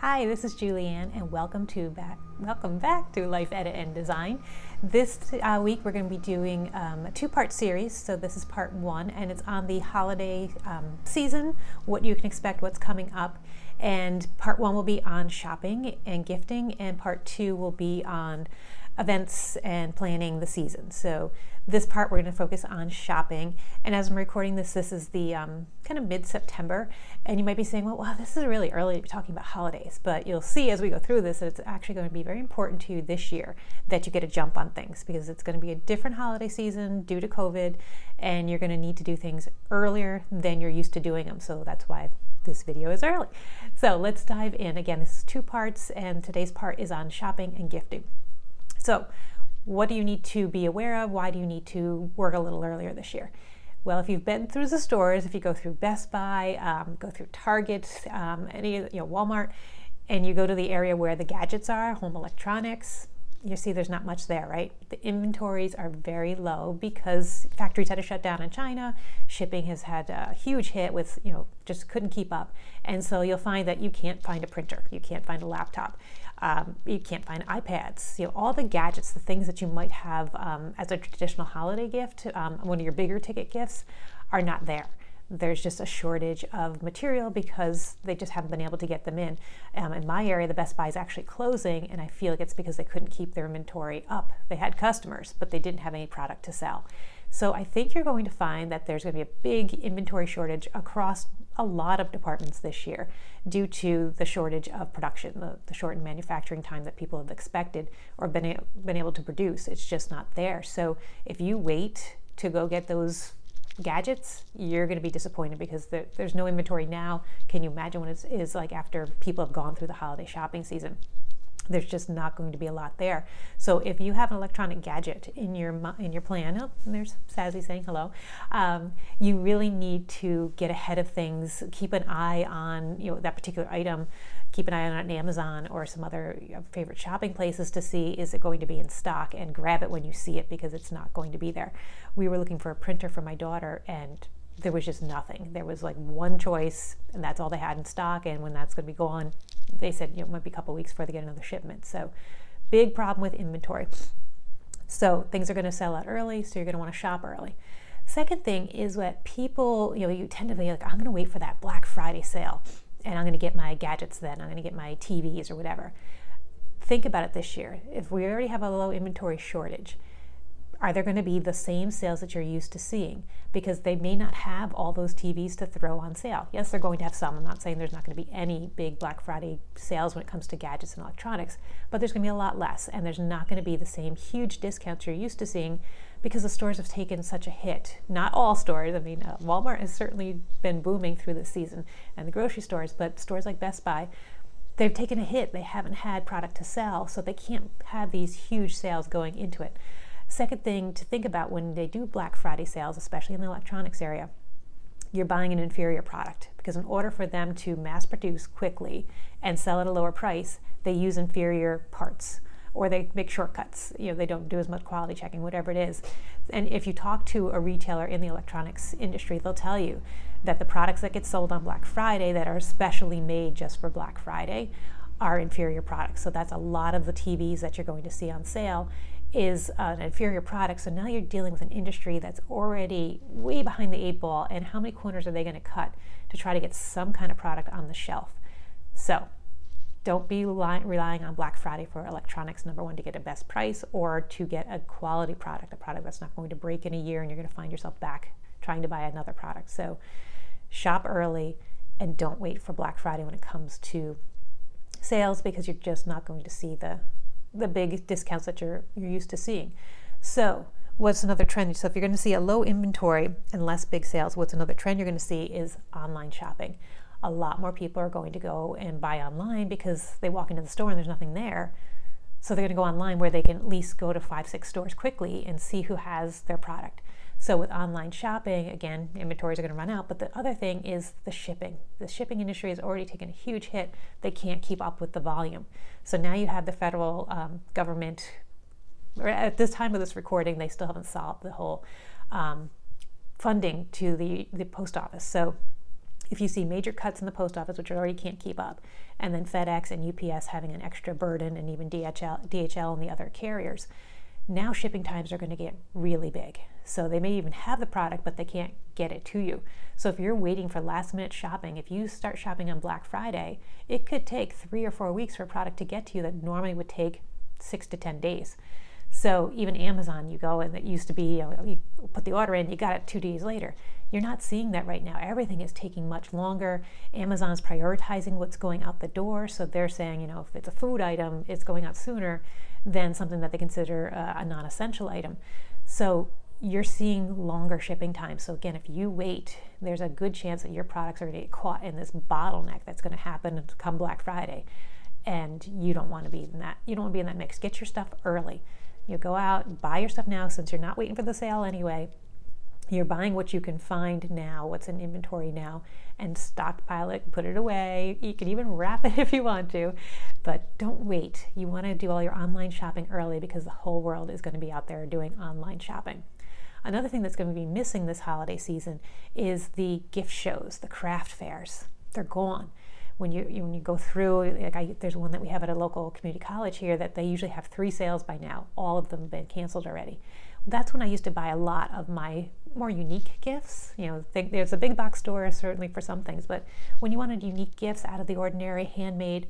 Hi, this is Julianne, and welcome back to Life Edit and Design. This week we're going to be doing a two-part series. So this is part one, and it's on the holiday season, what you can expect, what's coming up. And part one will be on shopping and gifting, and part two will be on events and planning the season. So this part we're going to focus on shopping, and as I'm recording this is the kind of mid-September, and you might be saying, well, wow, this is really early to be talking about holidays, but you'll see as we go through this that it's actually going to be very important to you this year that you get a jump on things, because it's going to be a different holiday season due to COVID, and you're going to need to do things earlier than you're used to doing them. So that's why this video is early. So let's dive in. Again, this is two parts, and today's part is on shopping and gifting. So what do you need to be aware of? Why do you need to work a little earlier this year? Well, if you've been through the stores, if you go through Best Buy, go through Target, Walmart, and you go to the area where the gadgets are, home electronics, you see there's not much there, right? The inventories are very low because factories had to shut down in China. Shipping has had a huge hit with, just couldn't keep up. And so you'll find that you can't find a printer, you can't find a laptop, you can't find iPads, all the gadgets, the things that you might have as a traditional holiday gift, one of your bigger ticket gifts, are not there. There's just a shortage of material because they just haven't been able to get them in. In my area, the Best Buy is actually closing, and I feel like it's because they couldn't keep their inventory up. They had customers, but they didn't have any product to sell. So I think you're going to find that there's going to be a big inventory shortage across a lot of departments this year due to the shortage of production, the shortened manufacturing time that people have expected or been able to produce. It's just not there. So if you wait to go get those gadgets, you're going to be disappointed because there's no inventory now. Can you imagine what it is like after people have gone through the holiday shopping season? There's just not going to be a lot there. So if you have an electronic gadget in your plan, oh, there's Sassy saying hello, you really need to get ahead of things. Keep an eye on that particular item. Keep an eye on it on Amazon or some other favorite shopping places to see, is it going to be in stock, and grab it when you see it, because it's not going to be there. We were looking for a printer for my daughter, and there was just nothing. There was like one choice, and that's all they had in stock, and when that's going to be gone, they said it might be a couple weeks before they get another shipment. So big problem with inventory. So things are going to sell out early, so you're going to want to shop early. Second thing is that people, you tend to be like, I'm going to wait for that Black Friday sale, and I'm going to get my gadgets then, I'm going to get my TVs or whatever. Think about it this year. If we already have a low inventory shortage, are there going to be the same sales that you're used to seeing? Because they may not have all those TVs to throw on sale. Yes, they're going to have some. I'm not saying there's not going to be any big Black Friday sales when it comes to gadgets and electronics, but there's going to be a lot less, and there's not going to be the same huge discounts you're used to seeing because the stores have taken such a hit. Not all stores. I mean, Walmart has certainly been booming through this season, and the grocery stores, but stores like Best Buy, they've taken a hit. They haven't had product to sell, so they can't have these huge sales going into it. Second thing to think about when they do Black Friday sales, especially in the electronics area, you're buying an inferior product, because in order for them to mass produce quickly and sell at a lower price, they use inferior parts, or they make shortcuts. They don't do as much quality checking, whatever it is. And if you talk to a retailer in the electronics industry, they'll tell you that the products that get sold on Black Friday that are specially made just for Black Friday are inferior products. So that's a lot of the TVs that you're going to see on sale is an inferior product. So now you're dealing with an industry that's already way behind the eight ball, and how many corners are they going to cut to try to get some kind of product on the shelf? So don't be relying on Black Friday for electronics, number one, to get a best price or to get a quality product, a product that's not going to break in a year and you're going to find yourself back trying to buy another product. So shop early and don't wait for Black Friday when it comes to sales, because you're just not going to see the big discounts that you're used to seeing. So what's another trend? So if you're going to see a low inventory and less big sales, what's another trend you're going to see is online shopping. A lot more people are going to go and buy online because they walk into the store and there's nothing there. So they're going to go online where they can at least go to 5-6 stores quickly and see who has their product. So with online shopping, again, inventories are going to run out, but the other thing is the shipping. The shipping industry has already taken a huge hit. They can't keep up with the volume. So now you have the federal government, or at this time of this recording, they still haven't solved the whole funding to the post office. So if you see major cuts in the post office, which already can't keep up, and then FedEx and UPS having an extra burden, and even DHL and the other carriers, now shipping times are going to get really big. So they may even have the product, but they can't get it to you. So if you're waiting for last minute shopping, if you start shopping on Black Friday, it could take 3 or 4 weeks for a product to get to you that normally would take 6 to 10 days. So even Amazon, you go and it used to be, you put the order in, you got it 2 days later. You're not seeing that right now. Everything is taking much longer. Amazon's prioritizing what's going out the door. So they're saying, if it's a food item, it's going out sooner than something that they consider a non-essential item. So you're seeing longer shipping times. So again, if you wait, there's a good chance that your products are going to get caught in this bottleneck that's going to happen come Black Friday. And you don't want to be in that. You don't want to be in that mix. Get your stuff early. You go out, buy your stuff now, since you're not waiting for the sale anyway. You're buying what you can find now, what's in inventory now, and stockpile it, put it away. You can even wrap it if you want to, but don't wait. You want to do all your online shopping early because the whole world is going to be out there doing online shopping. Another thing that's going to be missing this holiday season is the gift shows, the craft fairs. They're gone. When you go through, there's one that we have at a local community college here that they usually have 3 sales by now. All of them have been canceled already. That's when I used to buy a lot of my more unique gifts. There's a big box store certainly for some things, but when you wanted unique gifts out of the ordinary, handmade,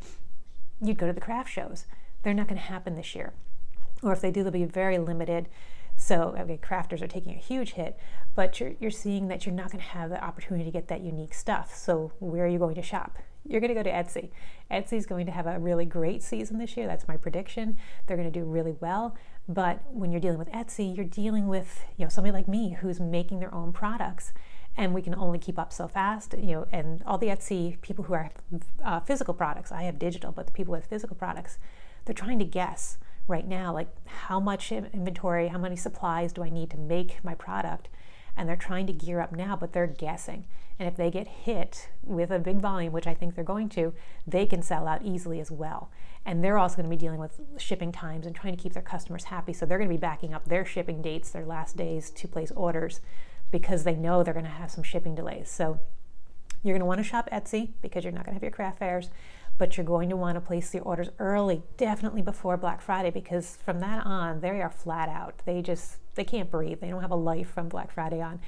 you'd go to the craft shows. They're not going to happen this year. Or if they do, they'll be very limited. So crafters are taking a huge hit, but you're seeing that you're not going to have the opportunity to get that unique stuff. So where are you going to shop? You're going to go to Etsy. Etsy is going to have a really great season this year. That's my prediction. They're going to do really well. But when you're dealing with Etsy, you're dealing with somebody like me who's making their own products, and we can only keep up so fast. And all the Etsy people who are physical products, I have digital, but the people with physical products, they're trying to guess right now, like how much inventory, how many supplies do I need to make my product? And they're trying to gear up now, but they're guessing. And if they get hit with a big volume, which I think they're going to, they can sell out easily as well. And they're also going to be dealing with shipping times and trying to keep their customers happy. So they're going to be backing up their shipping dates, their last days to place orders, because they know they're going to have some shipping delays. So you're going to want to shop Etsy because you're not going to have your craft fairs, but you're going to want to place the orders early, definitely before Black Friday, because from that on, they are flat out. They can't breathe. They don't have a life from Black Friday on.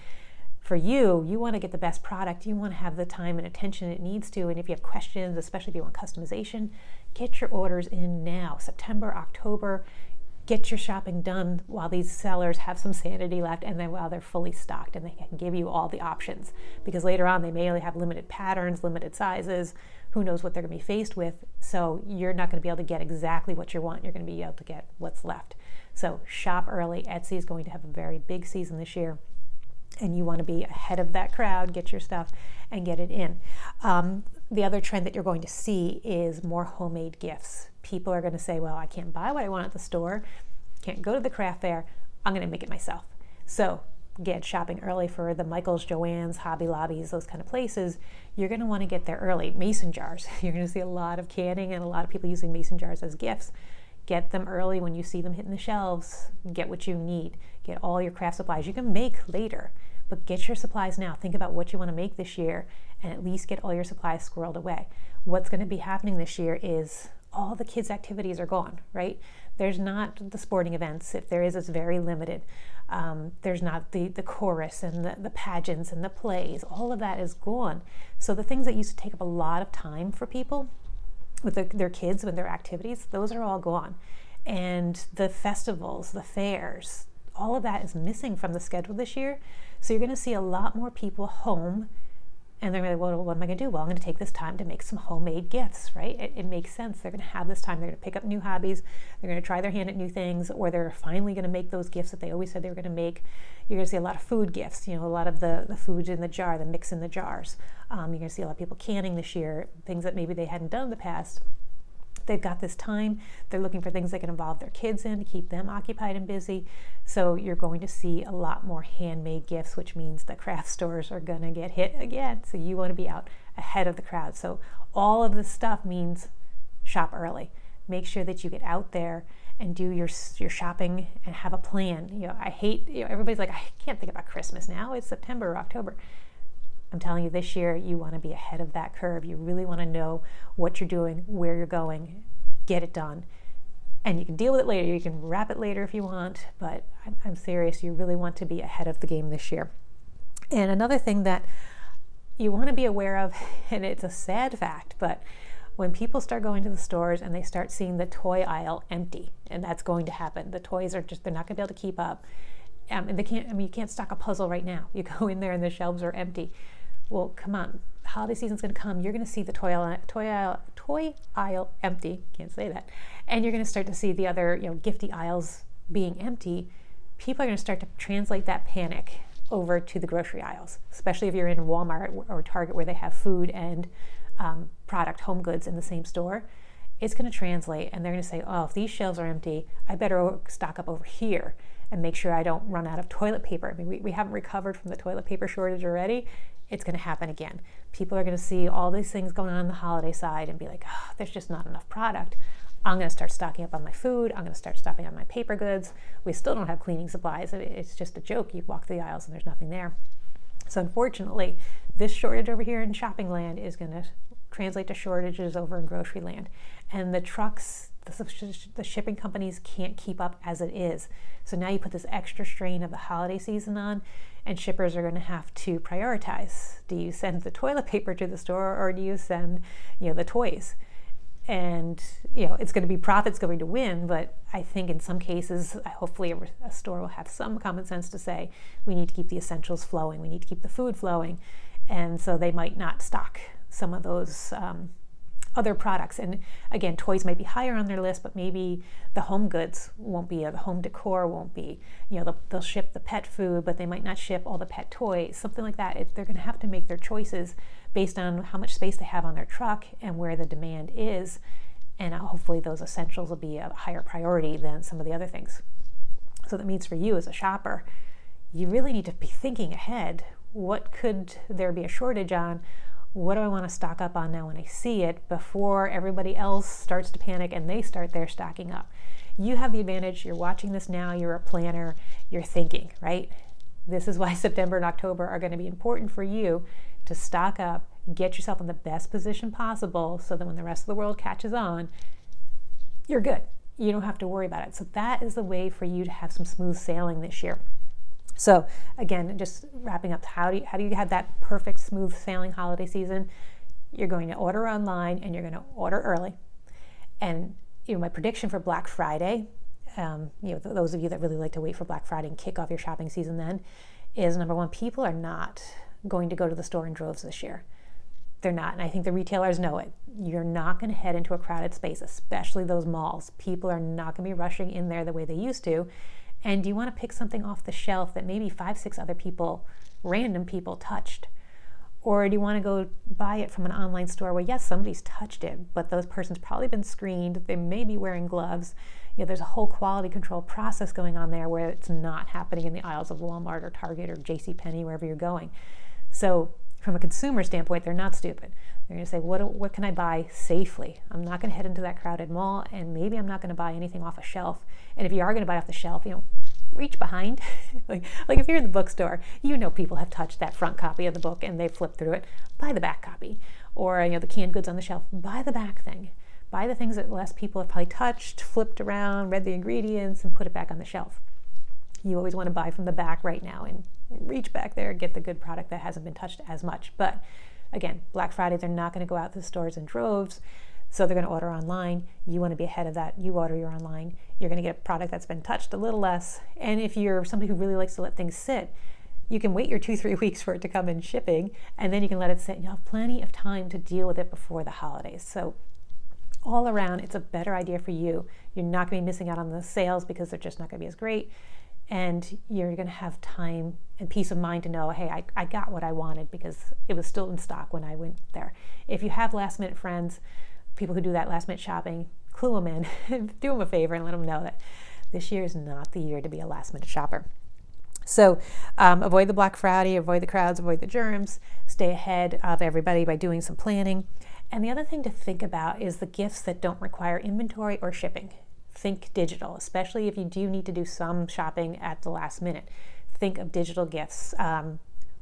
For you want to get the best product. You want to have the time and attention it needs to. And if you have questions, especially if you want customization, get your orders in now. September, October, get your shopping done while these sellers have some sanity left, and then while they're fully stocked and they can give you all the options. Because later on, they may only have limited patterns, limited sizes. Who knows what they're going to be faced with. So you're not going to be able to get exactly what you want. You're going to be able to get what's left. So shop early. Etsy is going to have a very big season this year, and you want to be ahead of that crowd, get your stuff and get it in. The other trend that you're going to see is more homemade gifts. People are going to say, well, I can't buy what I want at the store, can't go to the craft fair, I'm going to make it myself. So get shopping early for the Michaels, Joann's, Hobby Lobbies, those kind of places. You're going to want to get there early. Mason jars. You're going to see a lot of canning and a lot of people using mason jars as gifts. Get them early when you see them hitting the shelves. Get what you need. Get all your craft supplies. You can make later, but get your supplies now. Think about what you want to make this year and at least get all your supplies squirreled away. What's going to be happening this year is all the kids' activities are gone, right? There's not the sporting events. If there is, it's very limited. There's not the chorus and the pageants and the plays. All of that is gone. So the things that used to take up a lot of time for people with their kids, with their activities, those are all gone. And the festivals, the fairs, all of that is missing from the schedule this year. So you're going to see a lot more people home, and they're going to be like, well, what am I going to do? Well, I'm going to take this time to make some homemade gifts, right? It makes sense. They're going to have this time. They're going to pick up new hobbies. They're going to try their hand at new things, or they're finally going to make those gifts that they always said they were going to make. You're going to see a lot of food gifts, a lot of the foods in the jar, the mix in the jars. You're going to see a lot of people canning this year, things that maybe they hadn't done in the past. They've got this time. They're looking for things they can involve their kids in to keep them occupied and busy. So you're going to see a lot more handmade gifts, which means the craft stores are going to get hit again. So you want to be out ahead of the crowd. So all of this stuff means shop early. Make sure that you get out there and do your shopping and have a plan. I hate, everybody's like, I can't think about Christmas now. It's September or October. I'm telling you, this year you want to be ahead of that curve. You really want to know what you're doing, where you're going, get it done. And you can deal with it later. You can wrap it later if you want, but I'm serious. You really want to be ahead of the game this year. And another thing that you want to be aware of, and it's a sad fact, but when people start going to the stores and they start seeing the toy aisle empty, and that's going to happen. The toys are just, they're not going to be able to keep up. And they can't, I mean, you can't stock a puzzle right now. You go in there and the shelves are empty. Well, come on, holiday season's going to come. You're going to see the toy aisle empty. Can't say that. And you're going to start to see the other, gifty aisles being empty. People are going to start to translate that panic over to the grocery aisles, especially if you're in Walmart or Target where they have food and product, home goods in the same store. It's going to translate, and they're going to say, oh, if these shelves are empty, I better stock up over here and make sure I don't run out of toilet paper. I mean, we haven't recovered from the toilet paper shortage already. It's going to happen again. People are going to see all these things going on the holiday side and be like, oh, there's just not enough product. I'm going to start stocking up on my food. I'm going to start stocking on my paper goods. We still don't have cleaning supplies. It's just a joke. You walk through the aisles and there's nothing there. So unfortunately, this shortage over here in shopping land is going to translate to shortages over in grocery land. And the trucks, the shipping companies can't keep up as it is. So now you put this extra strain of the holiday season on, and shippers are going to have to prioritize. Do you send the toilet paper to the store, or do you send, the toys? And it's going to be profits going to win, but I think in some cases, hopefully a store will have some common sense to say, we need to keep the essentials flowing, we need to keep the food flowing, and so they might not stock some of those other products. And again, toys might be higher on their list, but maybe the home goods won't be, the home decor won't be. They'll ship the pet food, but they might not ship all the pet toys, something like that. They're going to have to make their choices based on how much space they have on their truck and where the demand is. And hopefully those essentials will be a higher priority than some of the other things. So that means for you as a shopper, you really need to be thinking ahead. What could there be a shortage on? What do I want to stock up on now when I see it, before everybody else starts to panic and they start their stocking up? You have the advantage. You're watching this now. You're a planner. You're thinking, right? This is why September and October are going to be important for you to stock up, get yourself in the best position possible so that when the rest of the world catches on, you're good. You don't have to worry about it. So that is the way for you to have some smooth sailing this year. So again, just wrapping up, how do you have that perfect smooth sailing holiday season? You're going to order online and you're going to order early. And my prediction for Black Friday, those of you that really like to wait for Black Friday and kick off your shopping season then, is number one, people are not going to go to the store in droves this year. They're not, and I think the retailers know it. You're not going to head into a crowded space, especially those malls. People are not going to be rushing in there the way they used to. And do you want to pick something off the shelf that maybe 5-6 other people, random people, touched? Or do you want to go buy it from an online store where, yes, somebody's touched it, but those person's probably been screened, they may be wearing gloves. There's a whole quality control process going on there where it's not happening in the aisles of Walmart or Target or JCPenney, wherever you're going. So from a consumer standpoint, they're not stupid. They're going to say, what can I buy safely? I'm not going to head into that crowded mall, and maybe I'm not going to buy anything off a shelf. And if you are going to buy off the shelf, reach behind. like if you're in the bookstore, people have touched that front copy of the book and they've flipped through it. Buy the back copy. Or the canned goods on the shelf, buy the back thing. Buy the things that less people have probably touched, flipped around, read the ingredients, and put it back on the shelf. You always want to buy from the back right now and reach back there and get the good product that hasn't been touched as much. But again, Black Friday, they're not going to go out to the stores in droves, so they're going to order online. You want to be ahead of that. You order your online. You're going to get a product that's been touched a little less. And if you're somebody who really likes to let things sit, you can wait your 2-3 weeks for it to come in shipping, and then you can let it sit. You'll have plenty of time to deal with it before the holidays. So all around, it's a better idea for you. You're not going to be missing out on the sales because they're just not going to be as great. And you're going to have time and peace of mind to know, hey, I got what I wanted because it was still in stock when I went there. If you have last minute friends, people who do that last minute shopping, clue them in, do them a favor and let them know that this year is not the year to be a last minute shopper. So avoid the Black Friday, avoid the crowds, avoid the germs, stay ahead of everybody by doing some planning. And the other thing to think about is the gifts that don't require inventory or shipping. Think digital, especially if you do need to do some shopping at the last minute. Think of digital gifts.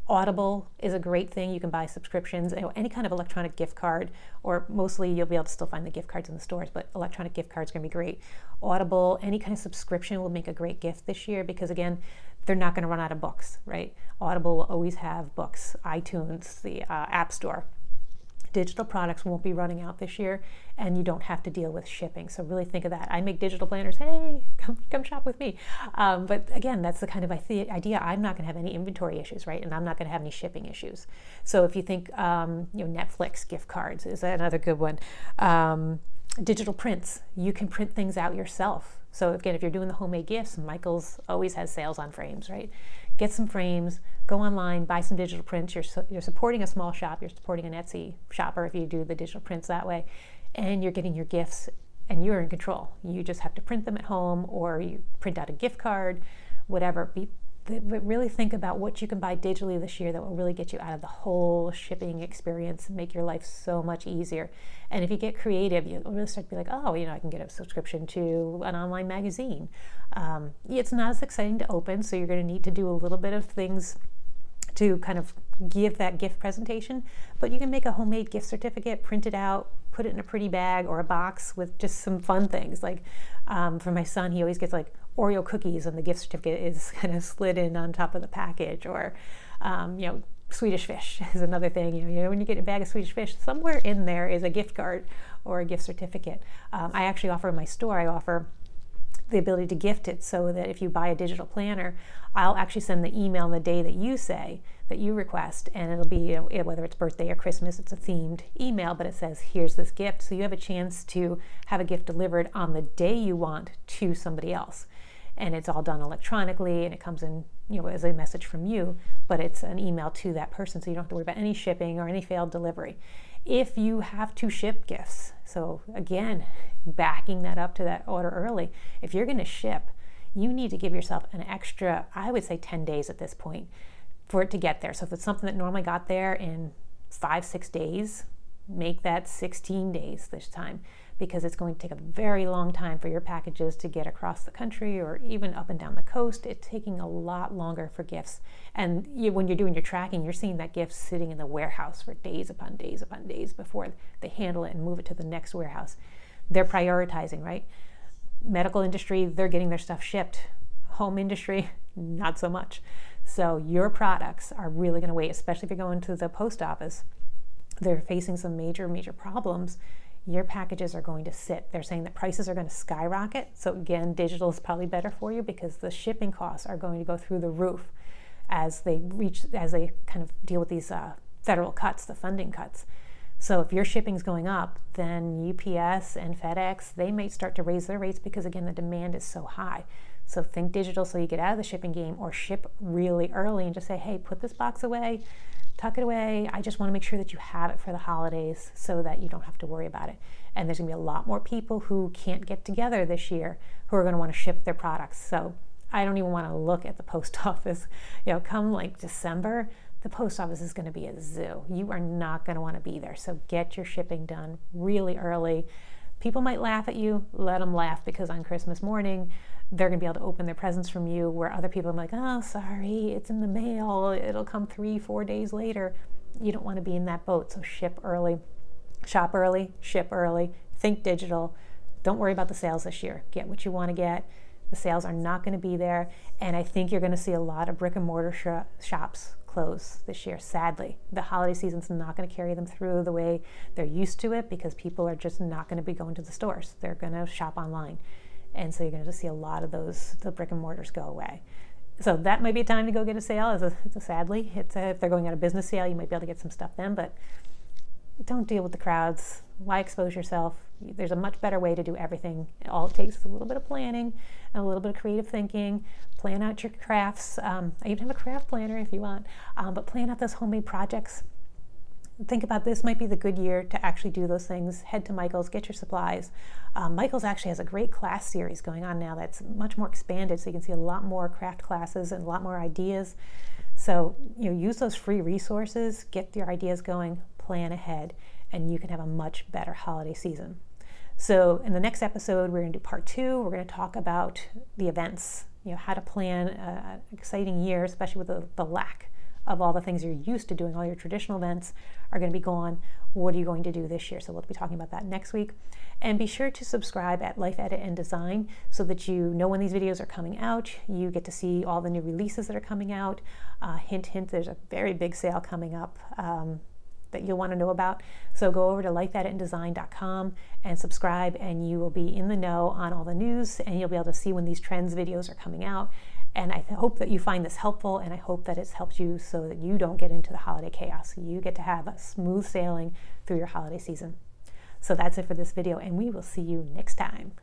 Audible is a great thing. You can buy subscriptions, any kind of electronic gift card, or mostly you'll be able to still find the gift cards in the stores, but electronic gift cards are going to be great. Audible, any kind of subscription will make a great gift this year because, again, they're not going to run out of books, right? Audible will always have books, iTunes, the App Store. Digital products won't be running out this year, and you don't have to deal with shipping. So really think of that. I make digital planners. Hey, come shop with me. But again, that's the kind of idea. I'm not going to have any inventory issues, right? And I'm not going to have any shipping issues. So if you think, Netflix gift cards is another good one. Digital prints, you can print things out yourself. So again, if you're doing the homemade gifts, Michaels always has sales on frames, right? Get some frames, go online, buy some digital prints. You're supporting a small shop, you're supporting an Etsy shopper if you do the digital prints that way, and you're getting your gifts and you're in control. You just have to print them at home, or you print out a gift card, whatever. But really think about what you can buy digitally this year that will really get you out of the whole shipping experience and make your life so much easier. And if you get creative, you'll really start to be like, oh, I can get a subscription to an online magazine. It's not as exciting to open, so you're going to need to do a little bit of things to kind of give that gift presentation, but you can make a homemade gift certificate, print it out, put it in a pretty bag or a box with just some fun things. Like for my son, he always gets like Oreo cookies, and the gift certificate is kind of slid in on top of the package. Or Swedish fish is another thing. When you get a bag of Swedish fish, somewhere in there is a gift card or a gift certificate. I actually offer in my store, I offer the ability to gift it, so that if you buy a digital planner, I'll actually send the email on the day that you say, that you request, and it'll be, whether it's birthday or Christmas, it's a themed email, but it says, here's this gift. So you have a chance to have a gift delivered on the day you want to somebody else. And it's all done electronically, and it comes in, as a message from you, but it's an email to that person, so you don't have to worry about any shipping or any failed delivery. If you have to ship gifts, so again, backing that up to that order early, if you're going to ship, you need to give yourself an extra, I would say 10 days at this point for it to get there. So if it's something that normally got there in 5-6 days, make that 16 days this time, because it's going to take a very long time for your packages to get across the country or even up and down the coast. It's taking a lot longer for gifts. And when you're doing your tracking, you're seeing that gift sitting in the warehouse for days upon days upon days before they handle it and move it to the next warehouse. They're prioritizing, right? Medical industry, they're getting their stuff shipped. Home industry, not so much. So your products are really going to wait, especially if you're going to the post office. They're facing some major problems. Your packages are going to sit. They're saying that prices are going to skyrocket. So again, digital is probably better for you because the shipping costs are going to go through the roof as they kind of deal with these federal cuts, the funding cuts. So if your shipping's going up, then UPS and FedEx, they may start to raise their rates because, again, the demand is so high. So think digital so you get out of the shipping game, or ship really early and just say, hey, put this box away, tuck it away. I just want to make sure that you have it for the holidays so that you don't have to worry about it. And there's going to be a lot more people who can't get together this year who are going to want to ship their products. So I don't even want to look at the post office. Come like December, the post office is going to be a zoo. You are not going to want to be there. So get your shipping done really early. People might laugh at you. Let them laugh, because on Christmas morning, they're going to be able to open their presents from you, where other people are like, oh, sorry, it's in the mail. It'll come 3-4 days later. You don't want to be in that boat. So ship early, shop early, ship early, think digital. Don't worry about the sales this year. Get what you want to get. The sales are not going to be there. And I think you're going to see a lot of brick and mortar shops close this year, sadly. The holiday season's not going to carry them through the way they're used to it, because people are just not going to be going to the stores. They're going to shop online. And so you're going to see a lot of the brick and mortars go away. So that might be a time to go get a sale. Sadly, if they're going on a business sale, you might be able to get some stuff then, but don't deal with the crowds. Why expose yourself? There's a much better way to do everything. All it takes is a little bit of planning and a little bit of creative thinking. Plan out your crafts. I even have a craft planner if you want, but plan out those homemade projects. Think about this might be the good year to actually do those things. Head to Michaels, get your supplies. Michaels actually has a great class series going on now that's much more expanded, so you can see a lot more craft classes and a lot more ideas. So use those free resources, get your ideas going, plan ahead, and you can have a much better holiday season. So in the next episode, we're going to do part 2. We're going to talk about the events, how to plan an exciting year, especially with the lack of all the things you're used to doing, all your traditional events are going to be gone. What are you going to do this year? So we'll be talking about that next week. And be sure to subscribe at Life Edit and Design so that you know when these videos are coming out. You get to see all the new releases that are coming out. Hint, hint, there's a very big sale coming up that you'll want to know about. So go over to lifeeditanddesign.com and subscribe, and you will be in the know on all the news, and you'll be able to see when these trends videos are coming out. And I hope that you find this helpful, and I hope that it's helped you so that you don't get into the holiday chaos. You get to have a smooth sailing through your holiday season. So that's it for this video, and we will see you next time.